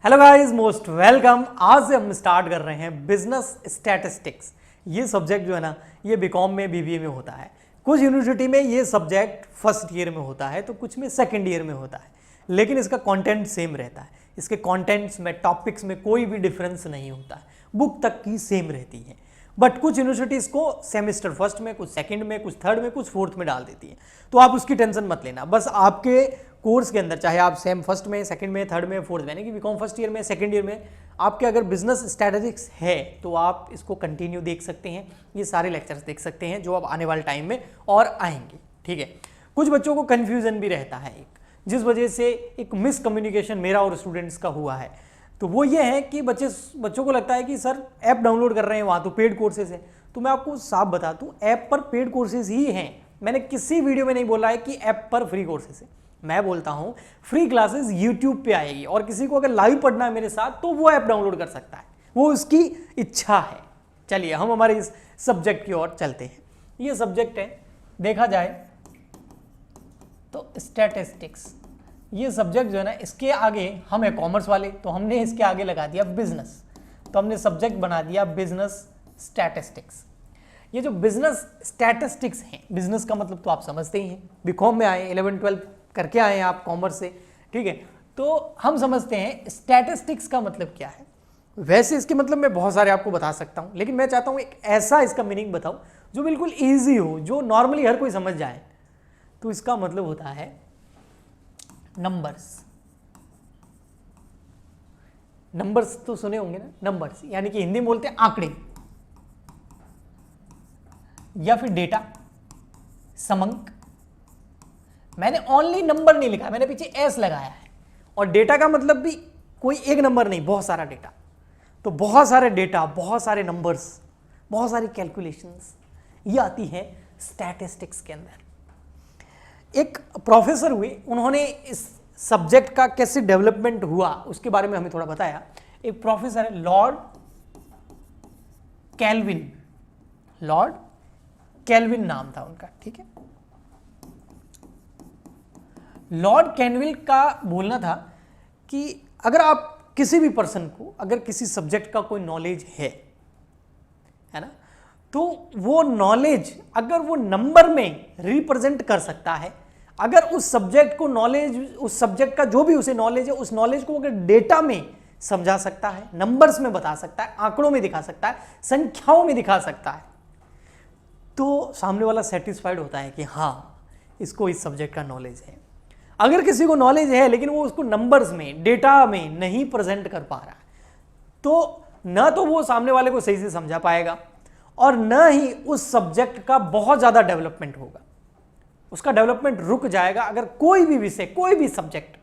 Hello guys, most welcome. आज से हम स्टार्ट कर रहे हैं बिजनेस स्टैटिस्टिक्स। ये सब्जेक्ट जो है ना, ये बीकॉम में बीबीए में होता है। कुछ यूनिवर्सिटी में ये सब्जेक्ट फर्स्ट ईयर में होता है तो कुछ में सेकंड ईयर में होता है, लेकिन इसका कंटेंट सेम रहता है। इसके कंटेंट्स में, टॉपिक्स में कोई भी डिफरेंस नहीं होता है, बुक तक की सेम रहती है। बट कुछ यूनिवर्सिटीज़ को सेमेस्टर फर्स्ट में, कुछ सेकंड में, कुछ थर्ड में, कुछ फोर्थ में डाल देती है, तो आप उसकी टेंशन मत लेना। बस आपके कोर्स के अंदर, चाहे आप सेम फर्स्ट में, सेकंड में, थर्ड में, फोर्थ में, यानी कि बीकॉम फर्स्ट ईयर में, सेकंड ईयर में आपके अगर बिजनेस स्ट्रैटेजिक्स है तो आप इसको कंटिन्यू देख सकते हैं। ये सारे लेक्चर्स देख सकते हैं जो अब आने वाले टाइम में और आएंगे। ठीक है, कुछ बच्चों को कन्फ्यूजन भी रहता है जिस वजह से एक मिसकम्युनिकेशन मेरा और स्टूडेंट्स का हुआ है, तो वो ये है कि बच्चों को लगता है कि सर ऐप डाउनलोड कर रहे हैं वहाँ तो पेड कोर्सेज है। तो मैं आपको साफ बता दूँ, ऐप पर पेड कोर्सेज ही हैं। मैंने किसी वीडियो में नहीं बोला है कि ऐप पर फ्री कोर्सेज है। मैं बोलता हूँ फ्री क्लासेस यूट्यूब पे आएगी, और किसी को अगर लाइव पढ़ना है मेरे साथ तो वो ऐप डाउनलोड कर सकता है, वो उसकी इच्छा है। चलिए हम हमारे इस सब्जेक्ट की ओर चलते हैं। ये सब्जेक्ट है, देखा जाए तो स्टैटिस्टिक्स। ये सब्जेक्ट जो है ना, इसके आगे हम है कॉमर्स वाले, तो हमने इसके आगे लगा दिया बिजनेस, तो हमने सब्जेक्ट बना दिया बिजनेस स्टैटिस्टिक्स। ये जो बिजनेस स्टैटिस्टिक्स हैं, बिजनेस का मतलब तो आप समझते ही हैं, बीकॉम में आए, 11-12 करके आए हैं आप कॉमर्स से, ठीक है, तो हम समझते हैं स्टैटिस्टिक्स का मतलब क्या है। वैसे इसके मतलब मैं बहुत सारे आपको बता सकता हूं, लेकिन मैं चाहता हूं एक ऐसा इसका मीनिंग बताऊं जो बिल्कुल ईजी हो, जो नॉर्मली हर कोई समझ जाए। तो इसका मतलब होता है नंबर्स। नंबर्स तो सुने होंगे ना, नंबर्स यानी कि हिंदी में बोलते हैं आंकड़े या फिर डेटा, समंक। मैंने ओनली नंबर नहीं लिखा, मैंने पीछे एस लगाया है। और डेटा का मतलब भी कोई एक नंबर नहीं, बहुत सारा डेटा। तो बहुत सारे डेटा, बहुत सारे नंबर्स, बहुत सारी कैलकुलेशंस, ये आती है स्टैटिस्टिक्स के अंदर। एक प्रोफेसर हुए, उन्होंने इस सब्जेक्ट का कैसे डेवलपमेंट हुआ उसके बारे में हमें थोड़ा बताया। एक प्रोफेसर है लॉर्ड कैल्विन, लॉर्ड कैल्विन नाम था उनका, ठीक है। लॉर्ड कैल्विन का बोलना था कि अगर आप किसी भी पर्सन को, अगर किसी सब्जेक्ट का कोई नॉलेज है ना, तो वो नॉलेज अगर वो नंबर में रिप्रेजेंट कर सकता है, अगर उस सब्जेक्ट को नॉलेज, उस सब्जेक्ट का जो भी उसे नॉलेज है, उस नॉलेज को अगर डेटा में समझा सकता है, नंबर्स में बता सकता है, आंकड़ों में दिखा सकता है, संख्याओं में दिखा सकता है, तो सामने वाला सेटिस्फाइड होता है कि हाँ, इसको इस सब्जेक्ट का नॉलेज है। अगर किसी को नॉलेज है लेकिन वो उसको नंबर्स में, डेटा में नहीं प्रेजेंट कर पा रहा है, तो न तो वो सामने वाले को सही से समझा पाएगा और न ही उस सब्जेक्ट का बहुत ज्यादा डेवलपमेंट होगा। उसका डेवलपमेंट रुक जाएगा अगर कोई भी विषय, कोई भी सब्जेक्ट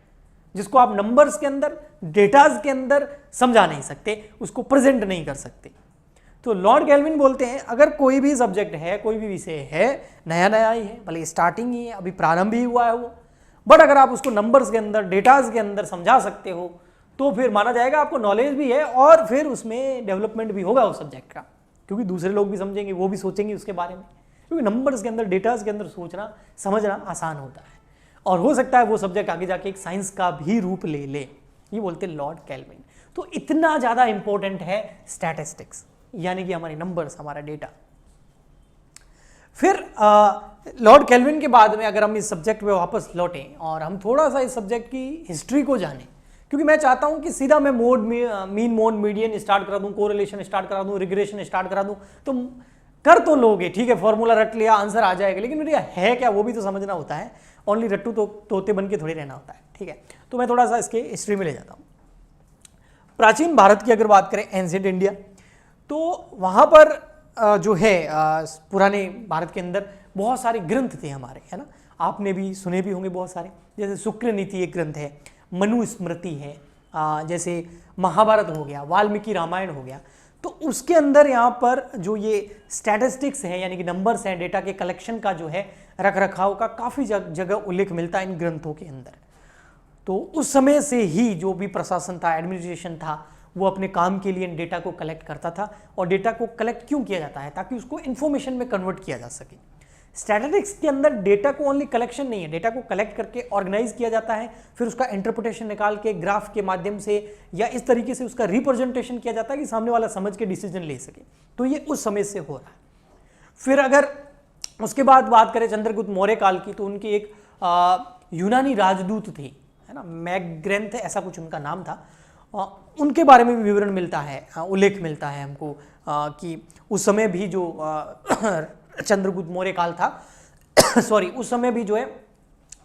जिसको आप नंबर्स के अंदर, डेटाज के अंदर समझा नहीं सकते, उसको प्रेजेंट नहीं कर सकते। तो लॉर्ड कैल्विन बोलते हैं अगर कोई भी सब्जेक्ट है, कोई भी विषय है, नया नया ही है, भले स्टार्टिंग ही है, अभी प्रारंभ ही हुआ है वो, बट अगर आप उसको नंबर्स के अंदर, डेटाज के अंदर समझा सकते हो तो फिर माना जाएगा आपको नॉलेज भी है और फिर उसमें डेवलपमेंट भी होगा उस सब्जेक्ट का, क्योंकि दूसरे लोग भी समझेंगे, वो भी सोचेंगे उसके बारे में, क्योंकि नंबर्स के अंदर, डेटाज के अंदर सोचना, समझना आसान होता है। और हो सकता है वो सब्जेक्ट आगे जाके एक साइंस का भी रूप ले ले, ये बोलते हैं लॉर्ड कैल्विन। तो इतना ज्यादा इंपॉर्टेंट है स्टैटिस्टिक्स, यानी कि हमारे नंबर्स, हमारा डेटा। फिर लॉर्ड कैल्विन के बाद में अगर हम इस सब्जेक्ट पे वापस लौटें और हम थोड़ा सा इस सब्जेक्ट की हिस्ट्री को जानें, क्योंकि मैं चाहता हूं कि सीधा मैं मीन मोड मीडियन स्टार्ट करा दूं, कोरिलेशन स्टार्ट करा दूं, रिग्रेशन स्टार्ट करा दूं, तो कर तो लोगे, ठीक है, फॉर्मूला रट लिया, आंसर आ जाएगा, लेकिन भैया है क्या वो भी तो समझना होता है। ओनली रट्टू तो तोते बन के थोड़ी रहना होता है, ठीक है। तो मैं थोड़ा सा इसके हिस्ट्री में ले जाता हूँ। प्राचीन भारत की अगर बात करें, एंशिएंट इंडिया, तो वहाँ पर जो है पुराने भारत के अंदर बहुत सारे ग्रंथ थे हमारे, है ना, आपने भी सुने भी होंगे बहुत सारे, जैसे शुक्र नीति एक ग्रंथ है, मनुस्मृति है, जैसे महाभारत हो गया, वाल्मीकि रामायण हो गया। तो उसके अंदर यहाँ पर जो ये स्टैटिस्टिक्स है, यानी कि नंबर्स हैं, डेटा के कलेक्शन का जो है, रख रखाव का काफ़ी जगह उल्लेख मिलता है इन ग्रंथों के अंदर। तो उस समय से ही जो भी प्रशासन था, एडमिनिस्ट्रेशन था, वो अपने काम के लिए डेटा को कलेक्ट करता था। और डेटा को कलेक्ट क्यों किया जाता है? ताकि उसको इन्फॉर्मेशन में कन्वर्ट किया जा सके। स्टैटिस्टिक्स के अंदर डेटा को ओनली कलेक्शन नहीं है, डेटा को कलेक्ट करके ऑर्गेनाइज किया जाता है, फिर उसका इंटरप्रिटेशन निकाल के ग्राफ के माध्यम से या इस तरीके से उसका रिप्रेजेंटेशन किया जाता है कि सामने वाला समझ के डिसीजन ले सके। तो ये उस समय से हो रहा है। फिर अगर उसके बाद बात करें चंद्रगुप्त मौर्य काल की, तो उनकी एक यूनानी राजदूत थी, है ना, मैग्रेंथ ऐसा कुछ उनका नाम था। उनके बारे में भी विवरण मिलता है, उल्लेख मिलता है हमको कि उस समय भी जो चंद्रगुप्त मौर्य काल था सॉरी, उस समय भी जो है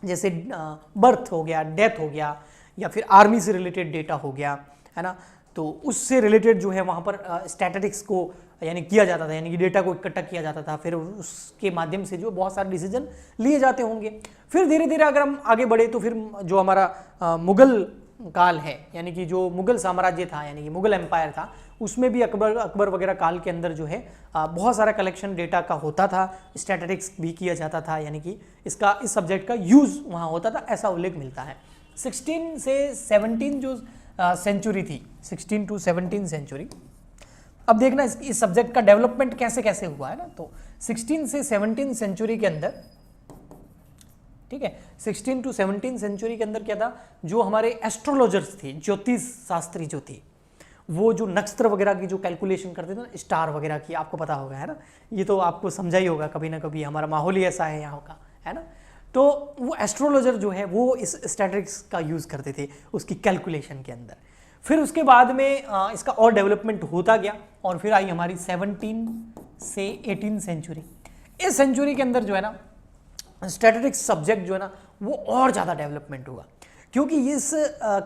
जैसे बर्थ हो गया, डेथ हो गया, या फिर आर्मी से रिलेटेड डेटा हो गया, है ना, तो उससे रिलेटेड जो है वहाँ पर स्टैटिस्टिक्स को यानी किया जाता था, यानी कि डेटा को इकट्ठा किया जाता था, फिर उसके माध्यम से जो बहुत सारे डिसीजन लिए जाते होंगे। फिर धीरे धीरे अगर हम आगे बढ़े तो फिर जो हमारा मुगल काल है, यानी कि जो मुगल साम्राज्य था, यानी कि मुगल एम्पायर था, उसमें भी अकबर वगैरह काल के अंदर जो है बहुत सारा कलेक्शन डेटा का होता था, स्टैटिस्टिक्स भी किया जाता था, यानी कि इस सब्जेक्ट का यूज वहाँ होता था, ऐसा उल्लेख मिलता है। 16 से 17 जो सेंचुरी थी, 16 to 17 सेंचुरी, अब देखना इस सब्जेक्ट का डेवलपमेंट कैसे कैसे हुआ है ना। तो 16 से 17 सेंचुरी के अंदर, ठीक है, 16 to 17 सेंचुरी के अंदर क्या था, जो हमारे एस्ट्रोलॉजर्स थे, ज्योतिष शास्त्री जो थे, वो जो नक्षत्र वगैरह की जो कैलकुलेशन करते थे ना, स्टार वगैरह की, आपको पता होगा, है ना, ये तो आपको समझा ही होगा कभी ना कभी, हमारा माहौल ही ऐसा है यहाँ का, है ना। तो वो एस्ट्रोलॉजर जो है वो इस स्टैटिस्टिक्स का यूज़ करते थे उसकी कैलकुलेशन के अंदर। फिर उसके बाद में इसका और डेवलपमेंट होता गया, और फिर आई हमारी 17 से 18 सेंचुरी। इस सेंचुरी के अंदर जो है ना स्टैटिस्टिक्स सब्जेक्ट जो है ना वो और ज़्यादा डेवलपमेंट हुआ, क्योंकि इस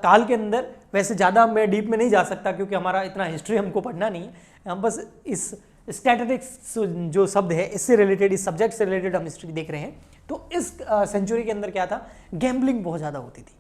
काल के अंदर, वैसे ज़्यादा मैं डीप में नहीं जा सकता क्योंकि हमारा इतना हिस्ट्री हमको पढ़ना नहीं है, हम बस इस स्टैटिस्टिक्स जो शब्द है इससे रिलेटेड, इस सब्जेक्ट से रिलेटेड हम हिस्ट्री देख रहे हैं। तो इस सेंचुरी के अंदर क्या था, गैम्बलिंग बहुत ज़्यादा होती थी,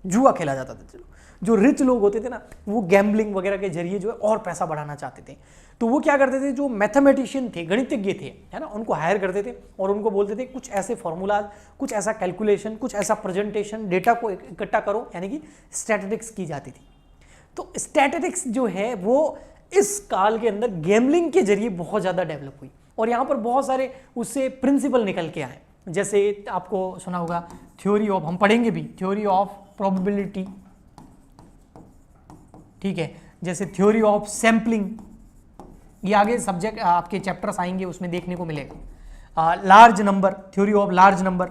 जुआ खेला जाता था। चलो, जो रिच लोग होते थे ना वो गैम्बलिंग वगैरह के जरिए जो है और पैसा बढ़ाना चाहते थे, तो वो क्या करते थे, जो मैथमेटिशियन थे, गणितज्ञ थे, है ना, उनको हायर करते थे और उनको बोलते थे कुछ ऐसे फॉर्मूलाज, कुछ ऐसा कैलकुलेशन, कुछ ऐसा प्रेजेंटेशन, डेटा को इकट्ठा करो, यानी कि स्टैटिस्टिक्स की जाती थी। तो स्टैटिस्टिक्स जो है वो इस काल के अंदर गैम्बलिंग के जरिए बहुत ज़्यादा डेवलप हुई, और यहाँ पर बहुत सारे उससे प्रिंसिपल निकल के आए। जैसे आपको सुना होगा थ्योरी ऑफ, हम पढ़ेंगे भी, थ्योरी ऑफ प्रोबेबिलिटी, ठीक है, जैसे थ्योरी ऑफ सैम्पलिंग, ये आगे सब्जेक्ट आपके चैप्टर्स आएंगे उसमें देखने को मिलेगा। Large number, theory of large number.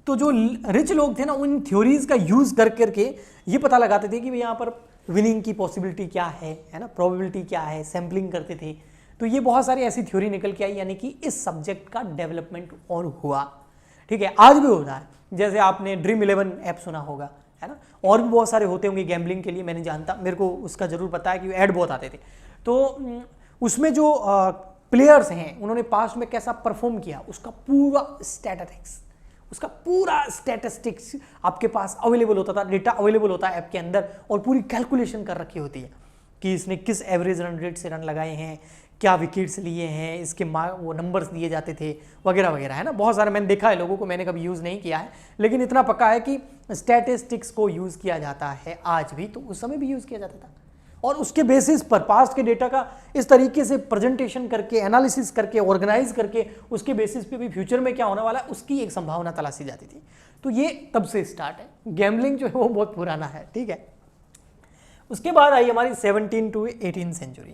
तो जो रिच लोग थे ना उन थ्योरीज का यूज कर करके ये पता लगाते थे कि भाई यहाँ पर विनिंग की पॉसिबिलिटी क्या है ना, प्रोबेबिलिटी क्या है, सैम्पलिंग करते थे। तो ये बहुत सारी ऐसी थ्योरी निकल के आई, यानी कि इस सब्जेक्ट का डेवलपमेंट और हुआ, ठीक है, आज भी होता है। जैसे आपने ड्रीम 11 ऐप सुना होगा, है ना, और भी बहुत सारे होते होंगे गैम्बलिंग के लिए, मैं नहीं जानता, मेरे को उसका जरूर पता है कि ऐड बहुत आते थे। तो उसमें जो प्लेयर्स हैं उन्होंने पास्ट में कैसा परफॉर्म किया उसका पूरा स्टैटिस्टिक्स आपके पास अवेलेबल होता था, डेटा अवेलेबल होता है ऐप के अंदर, और पूरी कैलकुलेशन कर रखी होती है कि इसने किस एवरेज रन रेट से रन लगाए हैं, क्या विकेट्स लिए हैं, इसके वो नंबर्स दिए जाते थे वगैरह वगैरह, है ना। बहुत सारे मैंने देखा है लोगों को, मैंने कभी यूज़ नहीं किया है, लेकिन इतना पक्का है कि स्टैटिस्टिक्स को यूज़ किया जाता है आज भी, तो उस समय भी यूज़ किया जाता था। और उसके बेसिस पर पास्ट के डेटा का इस तरीके से प्रेजेंटेशन करके, एनालिसिस करके, ऑर्गेनाइज करके, उसके बेसिस पे भी फ्यूचर में क्या होने वाला है उसकी एक संभावना तलाशी जाती थी। तो ये तब से स्टार्ट है, गैम्बलिंग जो है वो बहुत पुराना है, ठीक है। उसके बाद आई हमारी 17 to 18 century,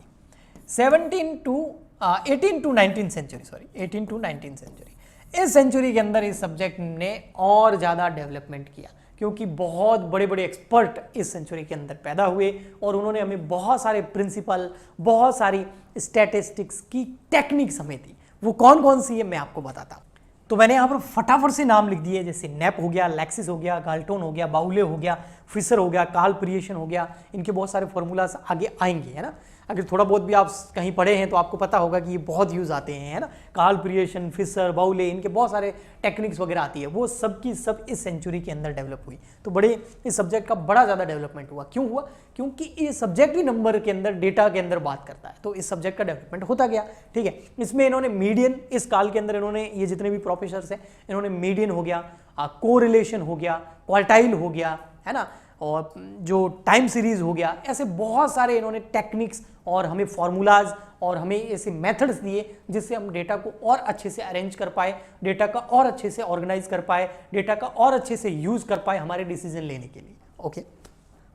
18 to 19 century, sorry 18 to 19 century. इस सेंचुरी के अंदर इस सब्जेक्ट ने और ज़्यादा डेवलपमेंट किया, क्योंकि बहुत बड़े बड़े एक्सपर्ट इस सेंचुरी के अंदर पैदा हुए, और उन्होंने हमें बहुत सारे प्रिंसिपल, बहुत सारी स्टैटिस्टिक्स की टेक्निक समेती। वो कौन कौन सी है मैं आपको बताता हूँ। तो मैंने यहाँ पर फटाफट से नाम लिख दिए, जैसे नेप हो गया, लैक्सिस हो गया, गाल्टोन हो गया, बाउले हो गया, फिशर हो गया, कार्ल प्रिएशन हो गया, इनके बहुत सारे फॉर्मूलाज आगे आएंगे, है ना। अगर थोड़ा बहुत भी आप कहीं पढ़े हैं तो आपको पता होगा कि ये बहुत यूज़ आते हैं, है ना। कार्ल प्रिएशन, फिशर, बाउले, इनके बहुत सारे टेक्निक्स वगैरह आती है, वो सब की सब इस सेंचुरी के अंदर डेवलप हुई। तो इस सब्जेक्ट का बड़ा ज़्यादा डेवलपमेंट हुआ। क्यों हुआ? क्योंकि ये सब्जेक्ट ही नंबर के अंदर, डेटा के अंदर बात करता है, तो इस सब्जेक्ट का डेवलपमेंट होता गया, ठीक है। इसमें इन्होंने मीडियन, इस काल के अंदर इन्होंने, ये जितने भी प्रोफेसर्स हैं, इन्होंने मीडियन हो गया, कोरिलेशन हो गया, क्वार्टाइल हो गया, है ना, और जो टाइम सीरीज हो गया, ऐसे बहुत सारे इन्होंने टेक्निक्स और हमें फॉर्मूलाज और हमें ऐसे मेथड्स दिए जिससे हम डेटा को और अच्छे से अरेंज कर पाए, डेटा का और अच्छे से ऑर्गेनाइज कर पाए, डेटा का और अच्छे से यूज कर पाए हमारे डिसीजन लेने के लिए। ओके,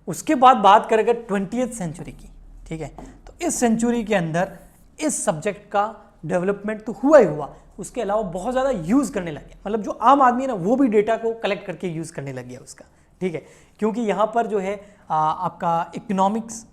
उसके बाद बात करेंगे 20th सेंचुरी की। ठीक है, तो इस सेंचुरी के अंदर इस सब्जेक्ट का डेवलपमेंट तो हुआ ही हुआ, उसके अलावा बहुत ज़्यादा यूज़ करने लग गया, मतलब जो आम आदमी है ना वो भी डेटा को कलेक्ट करके यूज़ करने लग गया उसका। ठीक है, क्योंकि यहाँ पर जो है आपका इकोनॉमिक्स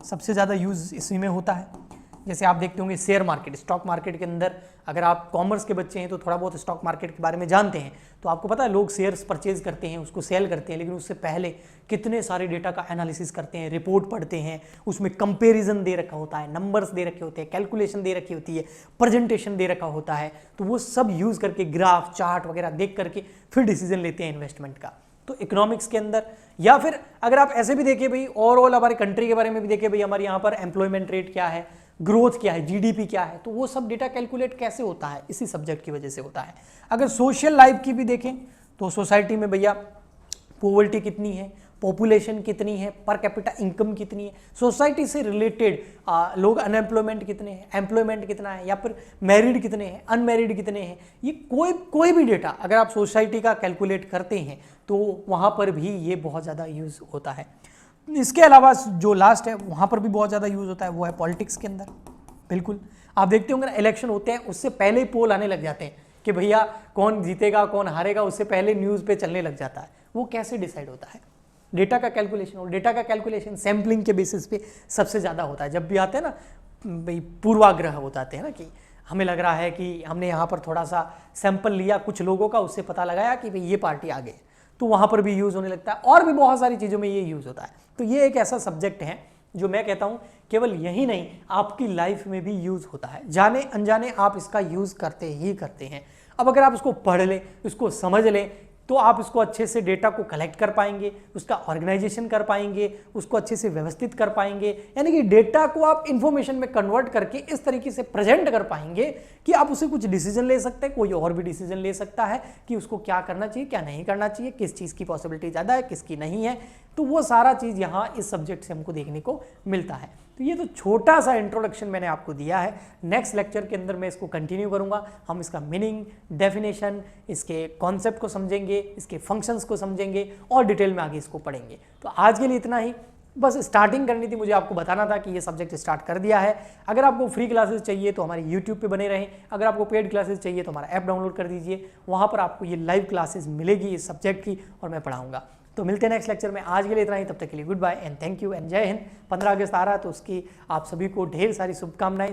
सबसे ज़्यादा यूज़ इसी में होता है। जैसे आप देखते होंगे शेयर मार्केट, स्टॉक मार्केट के अंदर अगर आप कॉमर्स के बच्चे हैं तो थोड़ा बहुत स्टॉक मार्केट के बारे में जानते हैं, तो आपको पता है लोग शेयर्स परचेज करते हैं, उसको सेल करते हैं, लेकिन उससे पहले कितने सारे डेटा का एनालिसिस करते हैं, रिपोर्ट पढ़ते हैं, उसमें कंपैरिजन दे रखा होता है, नंबर्स दे रखे होते हैं, कैलकुलेशन दे रखी होती है, प्रेजेंटेशन दे रखा होता है, तो वो सब यूज़ करके ग्राफ चार्ट वगैरह देख करके फिर डिसीजन लेते हैं इन्वेस्टमेंट का। तो इकोनॉमिक्स के अंदर, या फिर अगर आप ऐसे भी देखिए भाई ओवरऑल हमारी कंट्री के बारे में भी देखिए भाई हमारे यहाँ पर एम्प्लॉयमेंट रेट क्या है, ग्रोथ क्या है, जीडीपी क्या है, तो वो सब डेटा कैलकुलेट कैसे होता है, इसी सब्जेक्ट की वजह से होता है। अगर सोशल लाइफ की भी देखें तो सोसाइटी में भैया पॉवर्टी कितनी है, पॉपुलेशन कितनी है, पर कैपिटा इनकम कितनी है, सोसाइटी से रिलेटेड लोग अनएम्प्लॉयमेंट कितने हैं, एम्प्लॉयमेंट कितना है, या फिर मैरिड कितने हैं, अनमैरिड कितने हैं, ये कोई भी डेटा अगर आप सोसाइटी का कैलकुलेट करते हैं तो वहाँ पर भी ये बहुत ज़्यादा यूज़ होता है। इसके अलावा जो लास्ट है वहाँ पर भी बहुत ज़्यादा यूज़ होता है, वो है पॉलिटिक्स के अंदर। बिल्कुल आप देखते होंगे ना इलेक्शन होते हैं उससे पहले ही पोल आने लग जाते हैं कि भैया कौन जीतेगा कौन हारेगा, उससे पहले न्यूज़ पे चलने लग जाता है। वो कैसे डिसाइड होता है, डेटा का कैलकुलेशन, और डेटा का कैलकुलेशन सैम्पलिंग के बेसिस पे सबसे ज़्यादा होता है। जब भी आते हैं ना भाई पूर्वाग्रह होते हैं ना कि हमें लग रहा है कि हमने यहाँ पर थोड़ा सा सैंपल लिया कुछ लोगों का, उससे पता लगाया कि भाई ये पार्टी आगे, तो वहाँ पर भी यूज़ होने लगता है, और भी बहुत सारी चीज़ों में ये यूज़ होता है। तो ये एक ऐसा सब्जेक्ट है जो मैं कहता हूँ केवल यही नहीं आपकी लाइफ में भी यूज़ होता है, जाने अनजाने आप इसका यूज़ करते ही करते हैं। अब अगर आप इसको पढ़ लें, इसको समझ लें, तो आप इसको अच्छे से डेटा को कलेक्ट कर पाएंगे, उसका ऑर्गेनाइजेशन कर पाएंगे, उसको अच्छे से व्यवस्थित कर पाएंगे, यानी कि डेटा को आप इंफॉर्मेशन में कन्वर्ट करके इस तरीके से प्रेजेंट कर पाएंगे कि आप उसे कुछ डिसीजन ले सकते हैं, कोई और भी डिसीजन ले सकता है कि उसको क्या करना चाहिए क्या नहीं करना चाहिए, किस चीज़ की पॉसिबिलिटी ज़्यादा है किसकी नहीं है। तो वो सारा चीज़ यहाँ इस सब्जेक्ट से हमको देखने को मिलता है। तो ये तो छोटा सा इंट्रोडक्शन मैंने आपको दिया है। नेक्स्ट लेक्चर के अंदर मैं इसको कंटिन्यू करूँगा, हम इसका मीनिंग, डेफिनेशन, इसके कॉन्सेप्ट को समझेंगे, इसके फंक्शंस को समझेंगे और डिटेल में आगे इसको पढ़ेंगे। तो आज के लिए इतना ही, बस स्टार्टिंग करनी थी, मुझे आपको बताना था कि ये सब्जेक्ट स्टार्ट कर दिया है। अगर आपको फ्री क्लासेस चाहिए तो हमारे यूट्यूब पे बने रहें, अगर आपको पेड क्लासेस चाहिए तो हमारा ऐप डाउनलोड कर दीजिए, वहाँ पर आपको ये लाइव क्लासेस मिलेगी इस सब्जेक्ट की और मैं पढ़ाऊँगा। तो मिलते हैं नेक्स्ट लेक्चर में, आज के लिए इतना ही, तब तक के लिए good bye and thank you and Jai Hind. 15 अगस्त आ रहा है तो उसकी आप सभी को ढेर सारी शुभकामनाएं।